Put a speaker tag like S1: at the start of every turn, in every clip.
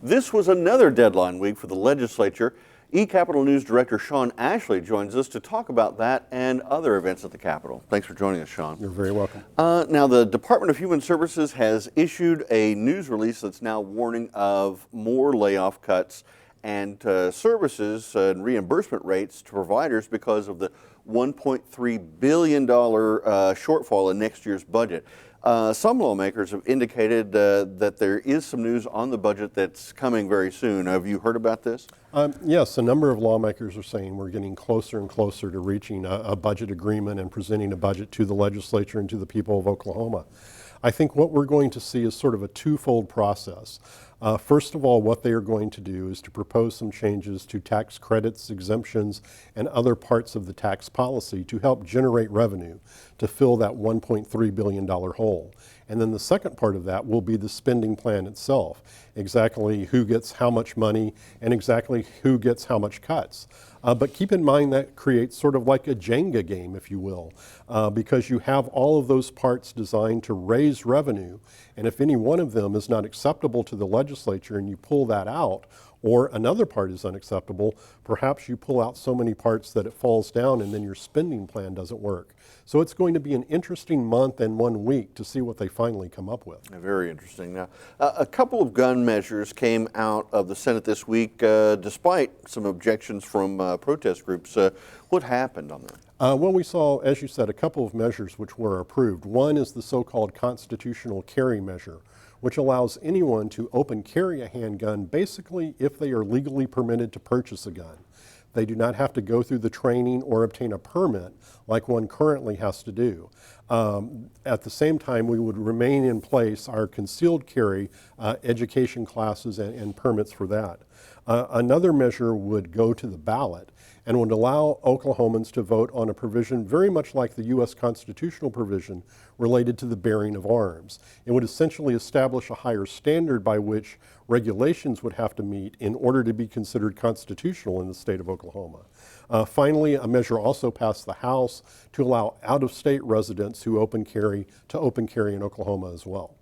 S1: This was another deadline week for the legislature. eCapitol News Director Sean Ashley joins us to talk about that and other events at the Capitol. Thanks for joining us, Sean.
S2: You're very welcome.
S1: Now, the Department of Human Services has issued a news release that's now warning of more layoff cuts and services and reimbursement rates to providers because of the $1.3 billion shortfall in next year's budget. Some lawmakers have indicated that there is some news on the budget that's coming very soon. Have you heard about this?
S2: Yes, a number of lawmakers are saying we're getting closer and closer to reaching a budget agreement and presenting a budget to the legislature and to the people of Oklahoma. I think what we're going to see is sort of a twofold process. First of all, what they are going to do is to propose some changes to tax credits, exemptions, and other parts of the tax policy to help generate revenue to fill that $1.3 billion hole. And then the second part of that will be the spending plan itself, exactly who gets how much money and exactly who gets how much cuts. But keep in mind that creates sort of like a Jenga game, if you will, because you have all of those parts designed to raise revenue, and if any one of them is not acceptable to the legislature and you pull that out, or another part is unacceptable, perhaps you pull out so many parts that it falls down and then your spending plan doesn't work. So it's going to be an interesting month and 1 week to see what they finally come up with.
S1: Very interesting. Now, a couple of gun measures came out of the Senate this week, despite some objections from protest groups. What happened on that?
S2: Well, we saw, as you said, a couple of measures which were approved. One is the so-called constitutional carry measure, which allows anyone to open carry a handgun basically if they are legally permitted to purchase a gun. They do not have to go through the training or obtain a permit like one currently has to do. At the same time, we would remain in place our concealed carry education classes and permits for that. Another measure would go to the ballot and would allow Oklahomans to vote on a provision very much like the U.S. constitutional provision related to the bearing of arms. It would essentially establish a higher standard by which regulations would have to meet in order to be considered constitutional in the state of Oklahoma. Finally, a measure also passed the House to allow out-of-state residents who open carry to open carry in Oklahoma as well.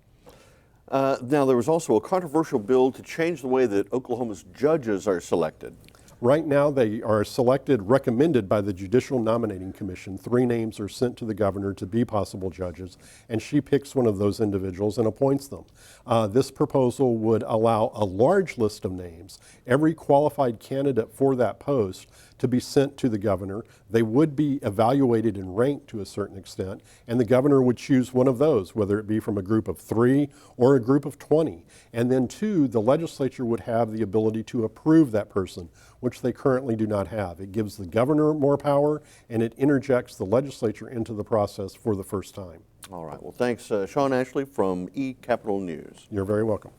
S1: Now, there was also a controversial bill to change the way that Oklahoma's judges are selected.
S2: Right now, they are selected, recommended by the Judicial Nominating Commission. 3 names are sent to the governor to be possible judges, and she picks one of those individuals and appoints them. This proposal would allow a large list of names, every qualified candidate for that post, to be sent to the governor. They would be evaluated and ranked to a certain extent, and the governor would choose one of those, whether it be from a group of 3 or a group of 20. And then 2, the legislature would have the ability to approve that person, which they currently do not have. It gives the governor more power, and it interjects the legislature into the process for the first time.
S1: All right. Well, thanks, Sean Ashley from eCapitol News.
S2: You're very welcome.